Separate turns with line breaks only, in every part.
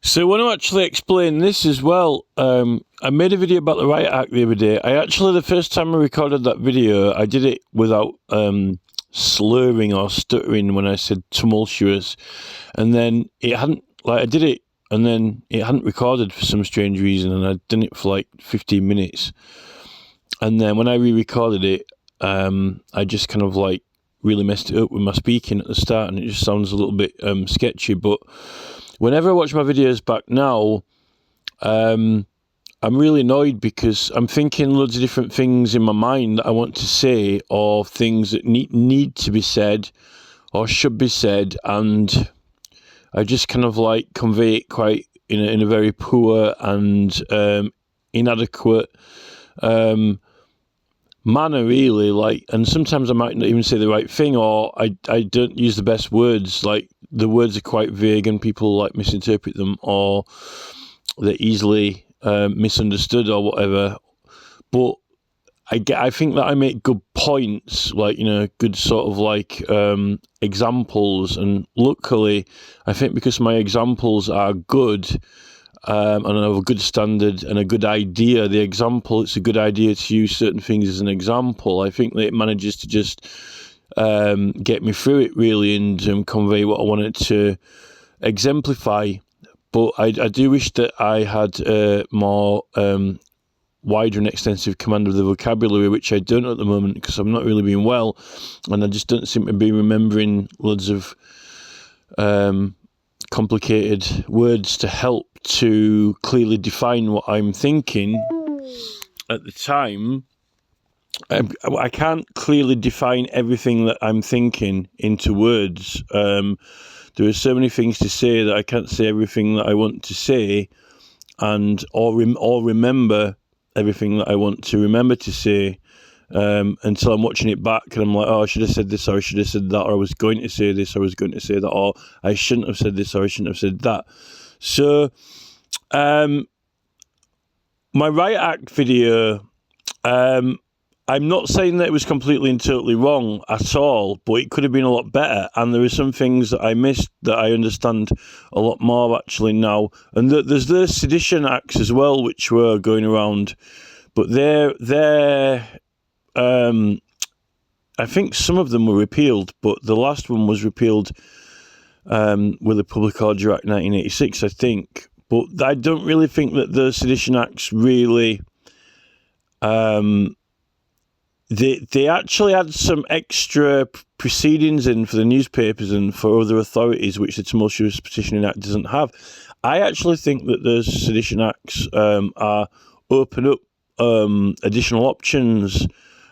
So I want to actually explain this as well. I made a video about the Riot Act the other day. The first time I recorded that video, I did it without slurring or stuttering when I said tumultuous. And then it hadn't, I did it, and then it hadn't recorded for some strange reason, and I'd done it for like 15 minutes. And then when I re-recorded it, I just kind of really messed it up with my speaking at the start, and it just sounds a little bit sketchy. But whenever I watch my videos back now, I'm really annoyed because I'm thinking loads of different things in my mind that I want to say, or things that need to be said or should be said, and I just kind of convey it quite in a very poor and inadequate manner, really. And sometimes I might not even say the right thing, or I don't use the best words. The words are quite vague and people misinterpret them, or they're easily misunderstood or whatever. But I think that I make good points, good sort of examples, and luckily I think because my examples are good and I have a good standard and a good idea, it's a good idea to use certain things as an example. I think that it manages to just get me through it, really, and convey what I wanted to exemplify. But I do wish that I had more wider and extensive command of the vocabulary, which I don't at the moment because I'm not really being well, and I just don't seem to be remembering loads of complicated words to help to clearly define what I'm thinking at the time. I can't clearly define everything that I'm thinking into words. There are so many things to say that I can't say everything that I want to say, and or remember everything that I want to remember to say until I'm watching it back and I'm like, oh, I should have said this, or I should have said that, or I was going to say this, or I was going to say that, or I shouldn't have said this, or I shouldn't have said that. So my Riot Act video, I'm not saying that it was completely and totally wrong at all, but it could have been a lot better. And there are some things that I missed that I understand a lot more actually now. And there's the sedition acts as well, which were going around, but I think some of them were repealed, but the last one was repealed with the Public Order Act 1986, I think. But I don't really think that the sedition acts really. They actually had some extra proceedings in for the newspapers and for other authorities, which the Tumultuous Petitioning Act doesn't have. I actually think that the sedition acts are open up additional options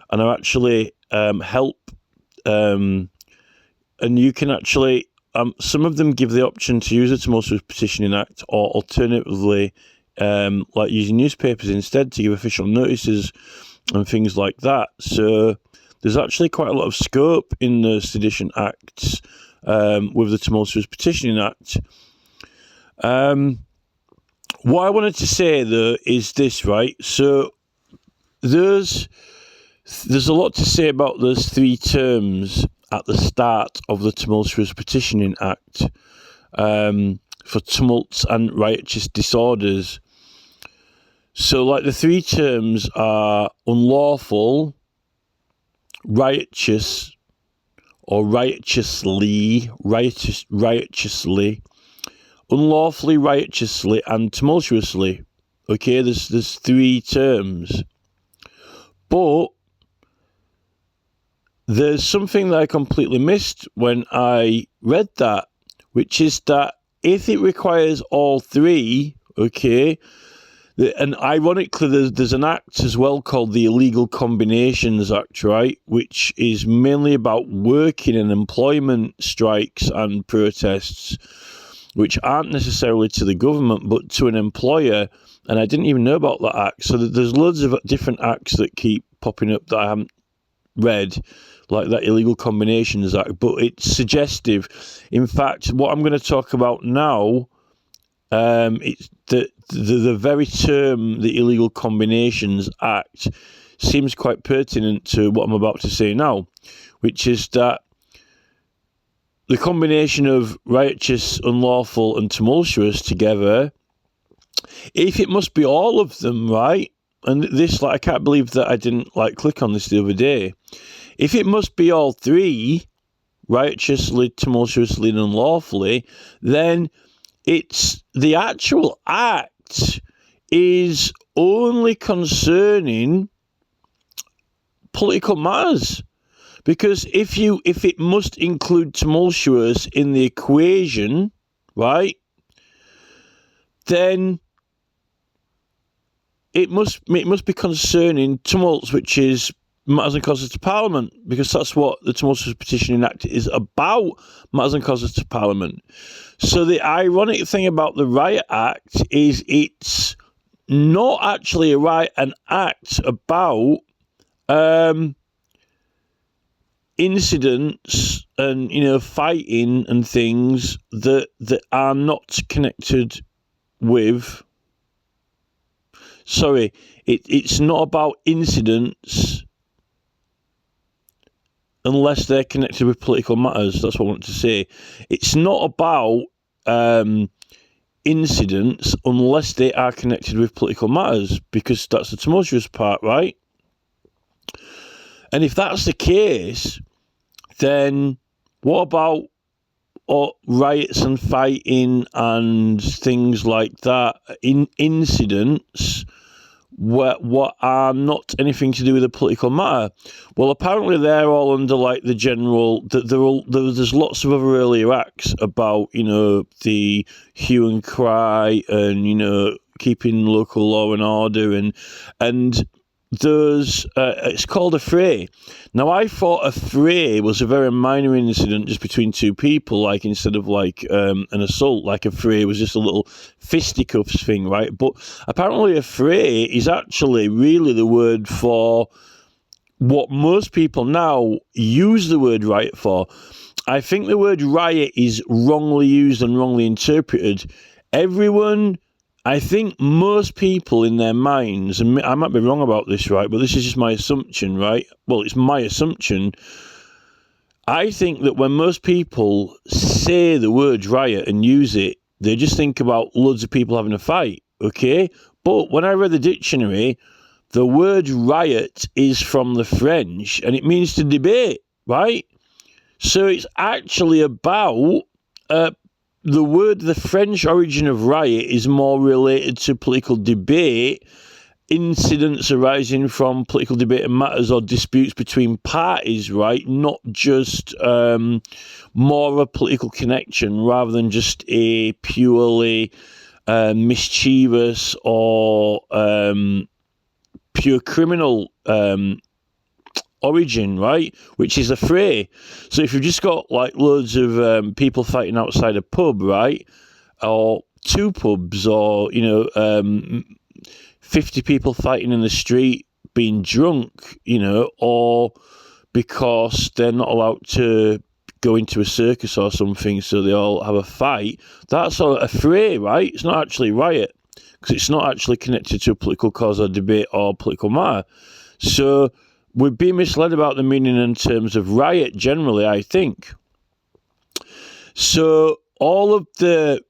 and are actually help. And you can actually, some of them give the option to use the Tumultuous Petitioning Act, or alternatively, using newspapers instead to give official notices and things like that. So there's actually quite a lot of scope in the Sedition Acts with the Tumultuous Petitioning Act. What I wanted to say, though, is this, right? So there's a lot to say about those three terms at the start of the Tumultuous Petitioning Act for tumults and riotous disorders. So, the three terms are unlawful, riotous, or riotously, unlawfully, riotously, and tumultuously. Okay, there's three terms. But there's something that I completely missed when I read that, which is that if it requires all three, okay. And ironically, there's an act as well called the Illegal Combinations Act, right, which is mainly about working and employment strikes and protests, which aren't necessarily to the government, but to an employer. And I didn't even know about that act. So there's loads of different acts that keep popping up that I haven't read, like that Illegal Combinations Act, but it's suggestive. In fact, what I'm going to talk about now, it's the very term, the Illegal Combinations Act, seems quite pertinent to what I'm about to say now, which is that the combination of riotous, unlawful, and tumultuous together, if it must be all of them, right? And this, like, I can't believe that I didn't, like, click on this the other day. If it must be all three, riotously, tumultuously, and unlawfully, then it's the actual act is only concerning political matters. Because if it must include tumultuous in the equation, right, then it must be concerning tumults, which is matters and causes to Parliament, because that's what the Tumultuous Petitioning Act is about, matters and causes to Parliament. So the ironic thing about the Riot Act is it's not actually an act about incidents and, you know, fighting and things that are not connected with. Sorry, it's not about incidents unless they're connected with political matters. That's what I want to say. It's not about incidents unless they are connected with political matters, because that's the tumultuous part, right? And if that's the case, then what about riots and fighting and things like that, incidents what are not anything to do with a political matter? Well, apparently they're all under, like, the general, there's lots of other earlier acts about, you know, the hue and cry and, you know, keeping local law and order, and there's it's called a fray. Now, I thought a fray was a very minor incident just between two people, like, instead of like an assault. Like, a fray was just a little fisticuffs thing, right? But apparently a fray is actually really the word for what most people now use the word riot for. I think the word riot is wrongly used and wrongly interpreted. I think most people in their minds, and I might be wrong about this, right, but this is just my assumption, right? Well, it's my assumption. I think that when most people say the word riot and use it, they just think about loads of people having a fight, okay? But when I read the dictionary, the word riot is from the French, and it means to debate, right? So it's actually about... the French origin of riot is more related to political debate, incidents arising from political debate and matters or disputes between parties, right? Not just more a political connection rather than just a purely mischievous or pure criminal origin, right? Which is a fray. So if you've just got, like, loads of people fighting outside a pub, right, or two pubs, or, you know, 50 people fighting in the street being drunk, you know, or because they're not allowed to go into a circus or something, so they all have a fight, that's a fray, right? It's not actually riot, because it's not actually connected to a political cause or debate or political matter. So we've been misled about the meaning in terms of riot generally, I think. So all of the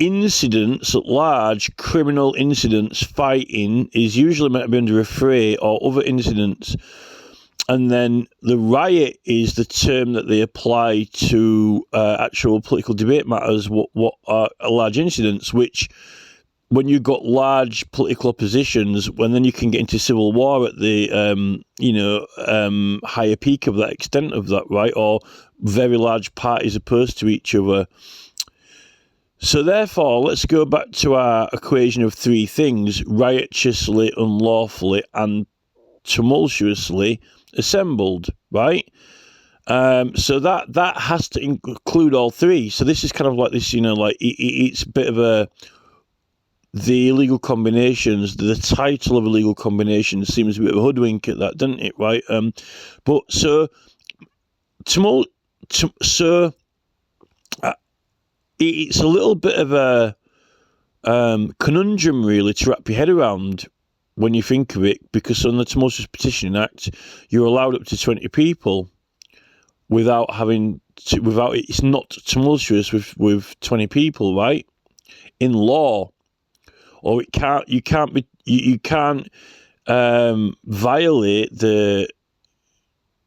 incidents at large, criminal incidents, fighting, is usually meant to be under a fray or other incidents. And then the riot is the term that they apply to actual political debate matters, what are large incidents, which... when you've got large political oppositions, when then you can get into civil war at the, higher peak of that, extent of that, right? Or very large parties opposed to each other. So therefore, let's go back to our equation of three things: riotously, unlawfully, and tumultuously assembled, right? So that has to include all three. So this is kind of like this, you know, like it's a bit of the illegal combinations, the title of illegal combinations seems a bit of a hoodwink at that, doesn't it, right? But so it's a little bit of a conundrum, really, to wrap your head around when you think of it, because on the Tumultuous Petitioning Act, you're allowed up to 20 people. without it's not tumultuous with 20 people, right? In law, or you can't violate the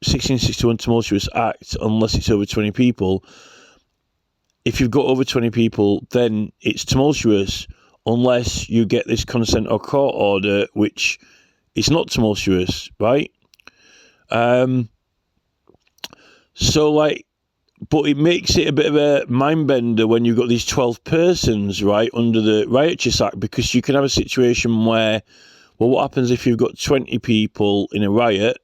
1661 Tumultuous Act unless it's over 20 people. If you've got over 20 people, then it's tumultuous unless you get this consent or court order, which is not tumultuous, right? So, like, but it makes it a bit of a mind bender when you've got these 12 persons, right, under the Riotous Act, because you can have a situation where, well, what happens if you've got 20 people in a riot?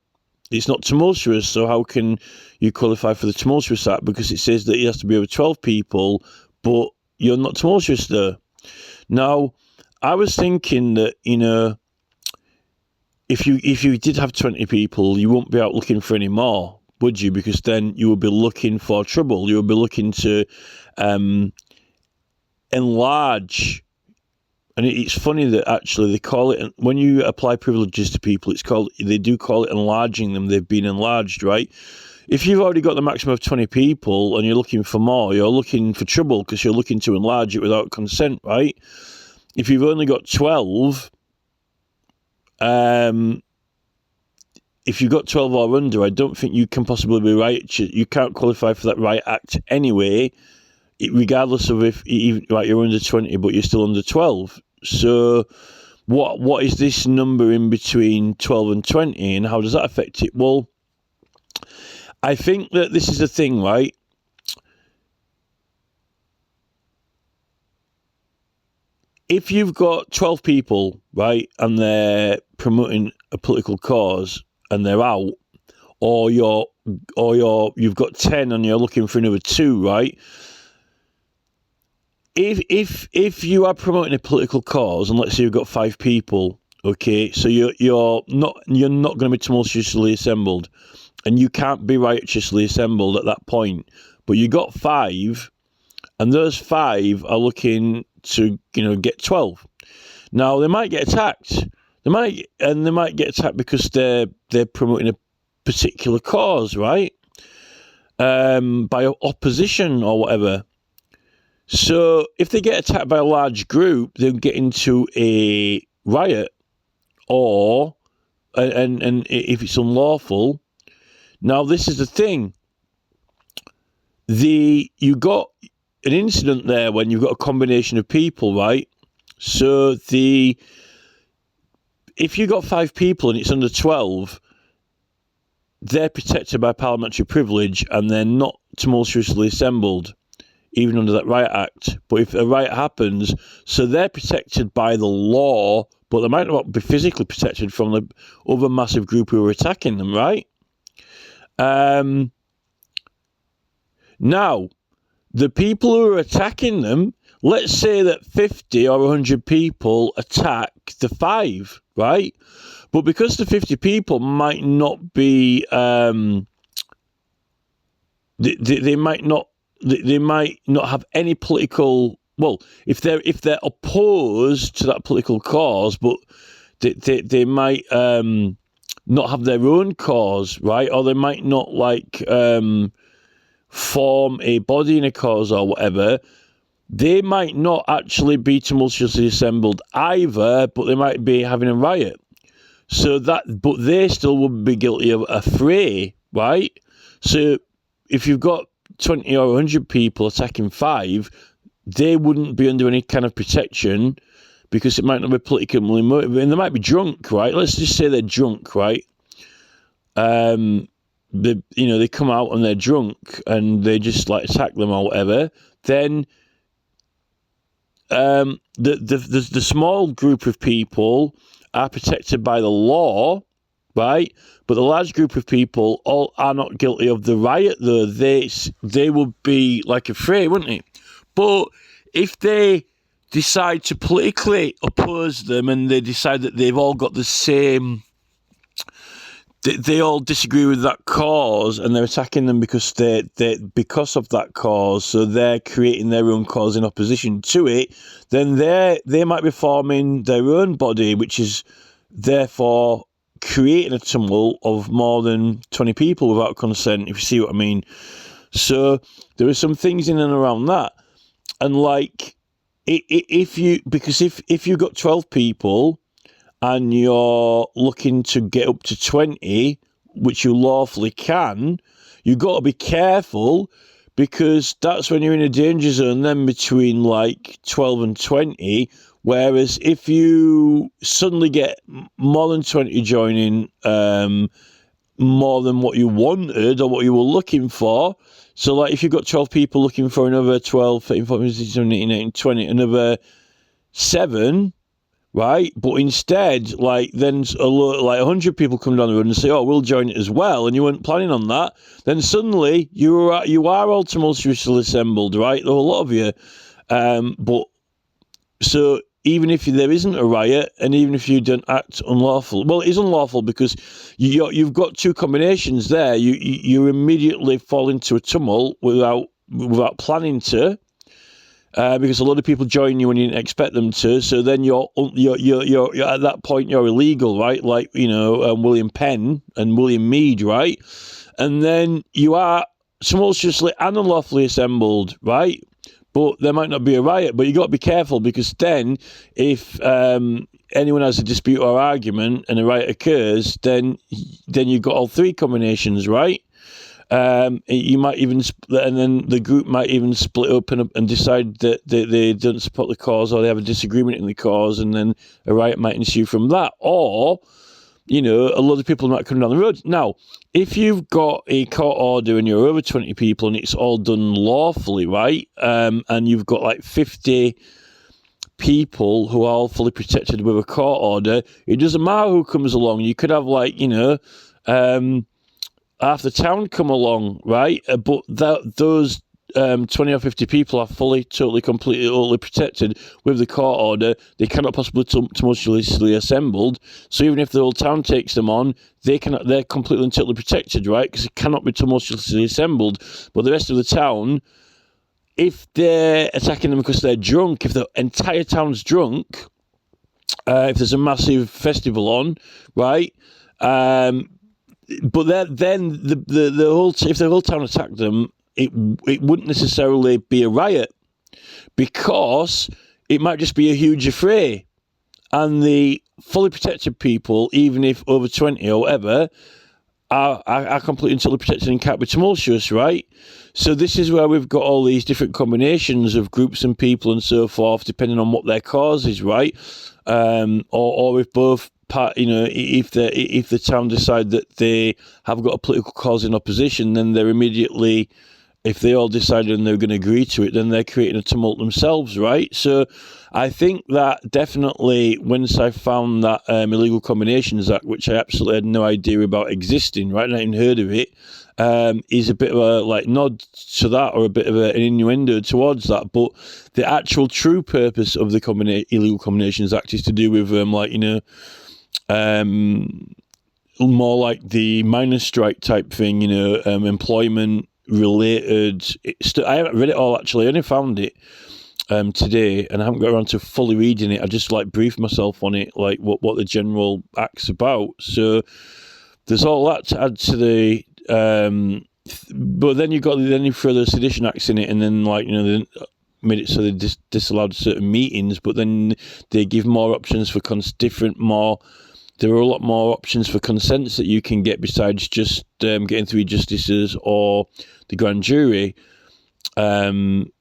It's not tumultuous, so how can you qualify for the Tumultuous Act? Because it says that it has to be over 12 people, but you're not tumultuous there. Now, I was thinking that, you know, if you did have 20 people, you won't be out looking for any more, would you? Because then you would be looking for trouble. You would be looking to enlarge. And it's funny that actually they call it, when you apply privileges to people, they do call it enlarging them. They've been enlarged, right? If you've already got the maximum of 20 people and you're looking for more, you're looking for trouble because you're looking to enlarge it without consent, right? If you've only got 12, if you've got 12 or under, I don't think you can possibly be right. You can't qualify for that Riot Act anyway, regardless of if you're under 20 but you're still under 12. So what is this number in between 12 and 20, and how does that affect it? Well, I think that this is the thing, right? If you've got 12 people, right, and they're promoting a political cause and they're out, or you've got 10 and you're looking for another 2, right? If you are promoting a political cause, and let's say you've got 5 people, okay, so you're not going to be tumultuously assembled, and you can't be riotously assembled at that point, but you got 5, and those 5 are looking to, you know, get 12. Now they might get attacked. They might get attacked because they're promoting a particular cause, right? By opposition or whatever. So if they get attacked by a large group, they'll get into a riot, or and if it's unlawful. Now this is the thing. You got an incident there when you've got a combination of people, right? So if you got 5 people and it's under 12, they're protected by parliamentary privilege and they're not tumultuously assembled, even under that Riot Act. But if a riot happens, so they're protected by the law, but they might not be physically protected from the other massive group who are attacking them, right? Now, the people who are attacking them, let's say that 50 or 100 people attack the 5, right? But because the 50 people might not be, they might not have any political. Well, if they're opposed to that political cause, but they might not have their own cause, right? Or they might not form a body in a cause or whatever. They might not actually be tumultuously assembled either, but they might be having a riot. But they still would be guilty of a fray, right? So if you've got 20 or 100 people attacking 5, they wouldn't be under any kind of protection because it might not be politically motivated, and they might be drunk, right? Let's just say they're drunk, right? They come out and they're drunk and they just attack them or whatever. Then the small group of people are protected by the law, right? But the large group of people all are not guilty of the riot, though. They would be like a fray, wouldn't they? But if they decide to politically oppose them and they decide that they've all got the same, they all disagree with that cause and they're attacking them because because of that cause, so they're creating their own cause in opposition to it, then they might be forming their own body, which is therefore creating a tumult of more than 20 people without consent, if you see what I mean. So there are some things in and around that. And like, if you've got 12 people and you're looking to get up to 20, which you lawfully can, you've got to be careful, because that's when you're in a danger zone then between like 12 and 20. Whereas if you suddenly get more than 20 joining, more than what you wanted or what you were looking for. So like if you've got 12 people looking for another 12, 13, 14, 15, 17, 18, 19, 20, another 7, right? But instead, like then like 100 people come down the road and say, "Oh, we'll join it as well," and you weren't planning on that. Then suddenly you are all tumultuously assembled, right? There are a lot of you, but so even if there isn't a riot, and even if you don't act unlawful, well, it is unlawful because you've got two combinations there. You immediately fall into a tumult without planning to. Because a lot of people join you when you didn't expect them to, so then you're at that point you're illegal, right? Like William Penn and William Mead, right? And then you are tumultuously and unlawfully assembled, right? But there might not be a riot, but you got to be careful, because then if anyone has a dispute or argument and a riot occurs, then you've got all three combinations, right? You might even, and then the group might even split up and decide that they don't support the cause, or they have a disagreement in the cause, and then a riot might ensue from that. Or, a lot of people might come down the road. Now, if you've got a court order and you're over 20 people and it's all done lawfully, right, and you've got like 50 people who are all fully protected with a court order, it doesn't matter who comes along. You could have like, half the town come along, right? But those 20 or 50 people are fully, totally, completely, totally protected with the court order. They cannot possibly tumultuously assembled. So even if the whole town takes them on, they're completely and totally protected, right? Because it cannot be tumultuously assembled. But the rest of the town, if they're attacking them because they're drunk, if the entire town's drunk, if there's a massive festival on, right? But then the whole, if the whole town attacked them, it wouldn't necessarily be a riot, because it might just be a huge affray, and the fully protected people, even if over 20 or whatever, are completely and totally protected and can't be tumultuous, right? So this is where we've got all these different combinations of groups and people and so forth, depending on what their cause is, right? Or if both if the town decide that they have got a political cause in opposition, then they're immediately, if they all decided and they're going to agree to it, then they're creating a tumult themselves, right? So I think that definitely, once I found that Illegal Combinations Act, which I absolutely had no idea about existing, right, and I hadn't heard of it, is a bit of a like nod to that, or a bit of an innuendo towards that. But the actual true purpose of the Illegal Combinations Act is to do with more like the miners' strike type thing, employment related. I haven't read it all, actually. I only found it today, and I haven't got around to fully reading it. I just like briefed myself on it, like what the general act's about. So there's all that to add to the but then you throw the sedition acts in it, and then they made it so they disallowed certain meetings, but then they give more options for there are a lot more options for consents that you can get besides just getting 3 justices or the grand jury. You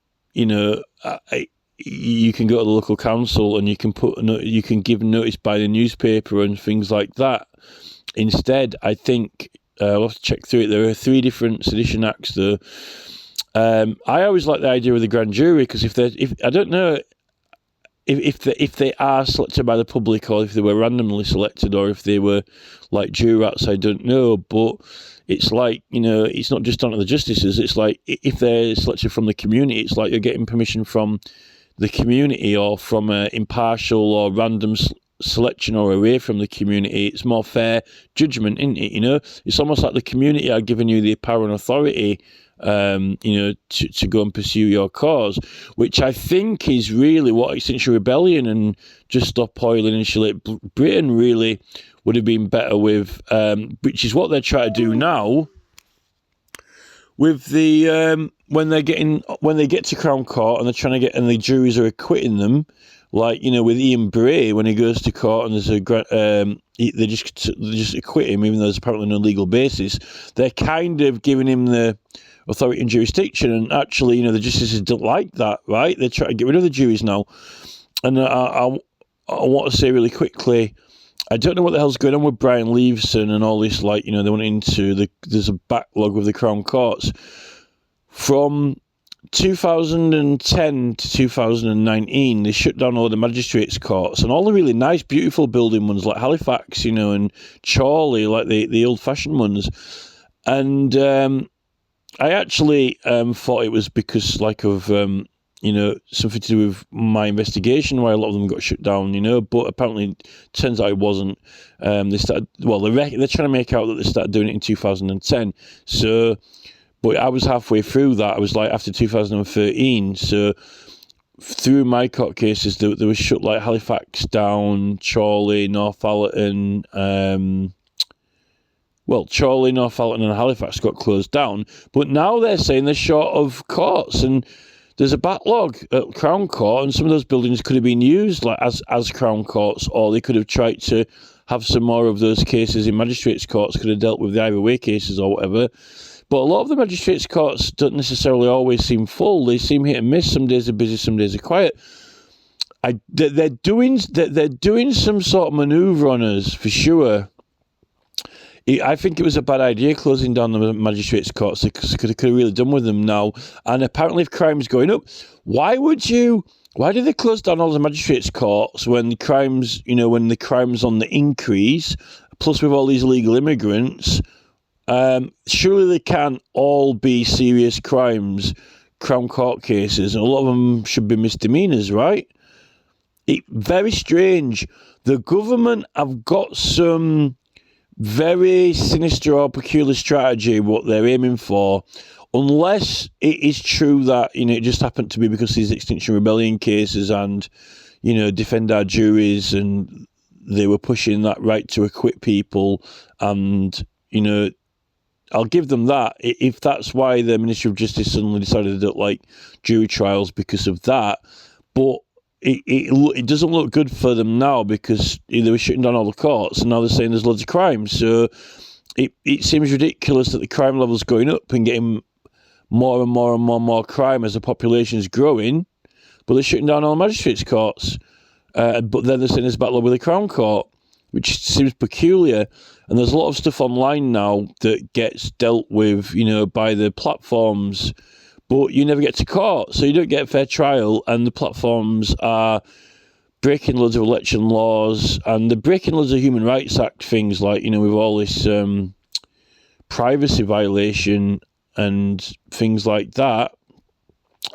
can go to the local council and you can give notice by the newspaper and things like that. Instead, I think I'll have to check through it. There are 3 different sedition acts though. I always like the idea of the grand jury, because if I don't know if they are selected by the public, or if they were randomly selected, or if they were like jurats, I don't know. But it's like, it's not just down to the justices. It's like if they're selected from the community, it's like you're getting permission from the community, or from an impartial or random selection, or away from the community. It's more fair judgment, isn't it? It's almost like the community are giving you the power and authority to go and pursue your cause, which I think is really what Extinction Rebellion and Just Stop Oil and Insulate Britain really would have been better with, which is what they're trying to do now. With the when they get to Crown Court and they're trying to get, and the juries are acquitting them, like with Ian Bray when he goes to court and there's they just acquit him even though there's apparently no legal basis. They're kind of giving him the authority and jurisdiction, and actually the justices don't like that, right? They're trying to get rid of the juries now, and I want to say really quickly, I don't know what the hell's going on with Brian Leveson and all this, they went into there's a backlog with the Crown Courts. From 2010 to 2019, they shut down all the magistrates' courts, and all the really nice, beautiful building ones like Halifax, and Chorley, like the old-fashioned ones. And I actually thought it was because, of something to do with my investigation why a lot of them got shut down, but apparently it turns out it wasn't. They're trying to make out that they started doing it in 2010. So, but I was halfway through that. I was after 2013. So through my court cases, there was shut like Halifax down, Chorley, Northallerton, Chorley, Northallerton and Halifax got closed down. But now they're saying they're short of courts, and there's a backlog at Crown Court, and some of those buildings could have been used as Crown Courts, or they could have tried to have some more of those cases in magistrates' courts, could have dealt with the either way cases or whatever. But a lot of the magistrates' courts don't necessarily always seem full. They seem hit and miss. Some days are busy, some days are quiet. They're doing some sort of manoeuvre on us for sure. I think it was a bad idea closing down the magistrates' courts. They could have really done with them now. And apparently, if crime's going up, why do they close down all the magistrates' courts when the crime's on the increase? Plus, with all these illegal immigrants, surely they can't all be serious crimes, Crown Court cases, and a lot of them should be misdemeanors, right? Very strange. The government have got some very sinister or peculiar strategy what they're aiming for, unless it is true that it just happened to be because these Extinction Rebellion cases and defend our juries, and they were pushing that right to acquit people, and I'll give them that if that's why the Ministry of Justice suddenly decided they don't like jury trials because of that. But it doesn't look good for them now, because they were shutting down all the courts and now they're saying there's loads of crime. So it seems ridiculous that the crime level's going up and getting more and more and more and more crime as the population is growing, but they're shutting down all the magistrates' courts. But then they're saying there's a battle with the Crown Court, which seems peculiar. And there's a lot of stuff online now that gets dealt with, by the platforms, but you never get to court, so you don't get a fair trial, and the platforms are breaking loads of election laws, and they're breaking loads of Human Rights Act things, like, with all this privacy violation and things like that.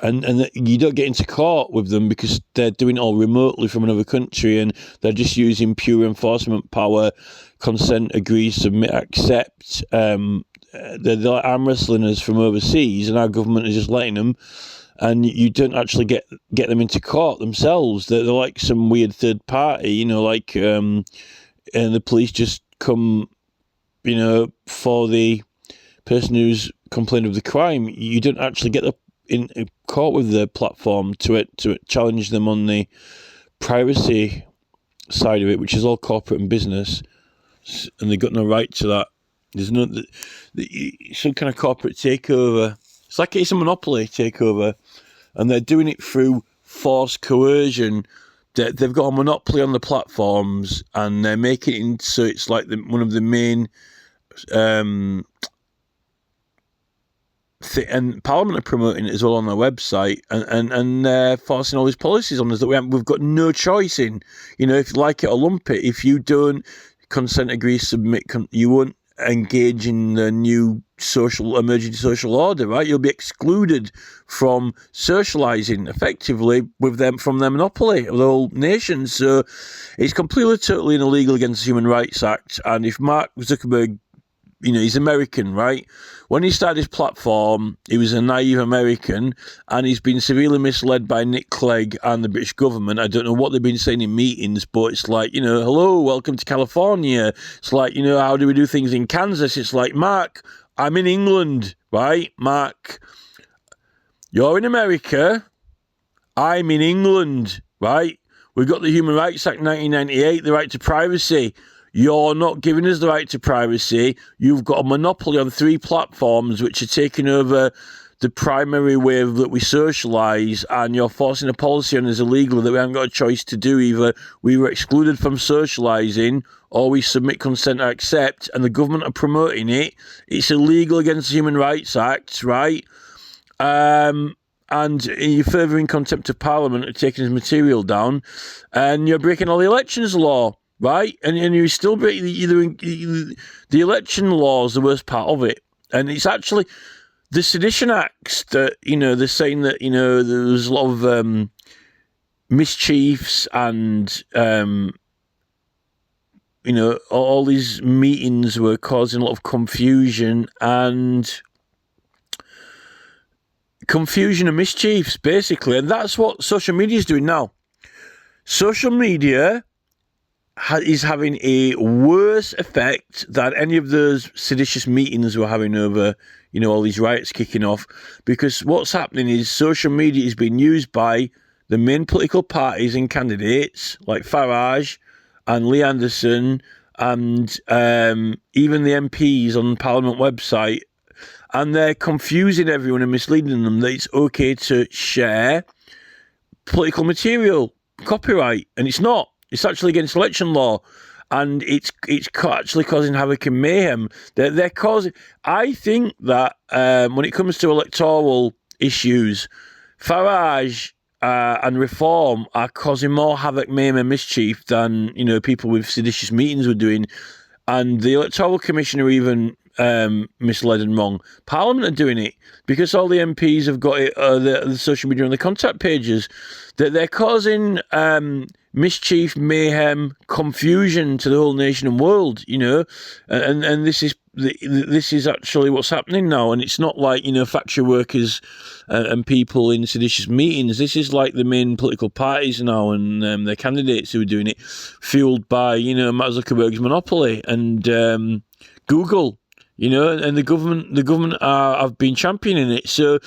And you don't get into court with them because they're doing it all remotely from another country, and they're just using pure enforcement power, consent, agree, submit, accept. They're like arm wrestling us from overseas, and our government is just letting them, and you don't actually get them into court themselves. They're like some weird third party, and the police just come, for the person who's complained of the crime. You don't actually get in court with the platform to challenge them on the privacy side of it, which is all corporate and business, and they've got no right to that. There's no some kind of corporate takeover. It's a monopoly takeover, and they're doing it through forced coercion. They've got a monopoly on the platforms, and they're making it so it's like one of the main. And Parliament are promoting it as well on their website, and they're forcing all these policies on us that we've got no choice in. If you like it or lump it, if you don't consent, agree, submit, you won't engage in the new emerging social order, right? You'll be excluded from socialising effectively with them from their monopoly of the whole nation. So it's completely, totally illegal against the Human Rights Act. And if Mark Zuckerberg he's American, right? When he started his platform, he was a naive American, and he's been severely misled by Nick Clegg and the British government. I don't know what they've been saying in meetings, but it's like, hello, welcome to California. It's like, how do we do things in Kansas? It's like, Mark, I'm in England, right? Mark, you're in America, I'm in England, right? We've got the Human Rights Act 1998, the right to privacy. You're not giving us the right to privacy. You've got a monopoly on 3 platforms which are taking over the primary way that we socialise, and you're forcing a policy on us illegally that we haven't got a choice to do. Either we were excluded from socialising or we submit consent or accept, and the government are promoting it. It's illegal against the Human Rights Act, right? And you're furthering contempt of Parliament and taking his material down, and you're breaking all the elections law, right? And you're still breaking the election law is the worst part of it. And it's actually the Sedition Acts that, they're saying that, there's a lot of mischiefs and, all these meetings were causing a lot of confusion and mischiefs, basically. And that's what social media is doing now. Social media is having a worse effect than any of those seditious meetings we're having over, all these riots kicking off. Because what's happening is social media is being used by the main political parties and candidates like Farage and Lee Anderson and even the MPs on the Parliament website. And they're confusing everyone and misleading them that it's okay to share political material, copyright, and it's not. It's actually against election law, and it's actually causing havoc and mayhem. They're causing. I think that when it comes to electoral issues, Farage and Reform are causing more havoc, mayhem, and mischief than people with seditious meetings were doing, and the Electoral Commission are even misled and wrong. Parliament are doing it because all the MPs have got it, the social media and the contact pages. They're causing mischief, mayhem, confusion to the whole nation and world. And this is actually what's happening now. And it's not like factory workers and people in seditious meetings. This is like the main political parties now and their candidates who are doing it, fueled by Mark Zuckerberg's monopoly and Google. And the government have been championing it. So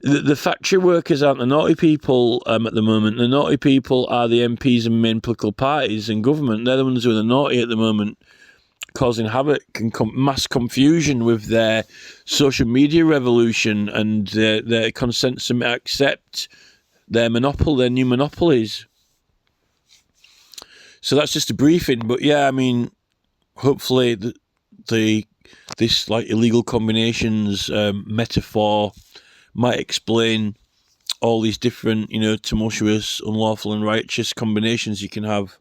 the factory workers aren't the naughty people at the moment. The naughty people are the MPs and main political parties and government. They're the ones who are the naughty at the moment, causing havoc and mass confusion with their social media revolution and their consent to accept their new monopolies. So that's just a briefing. But yeah, I mean, hopefully this like illegal combinations metaphor might explain all these different, tumultuous, unlawful and righteous combinations you can have.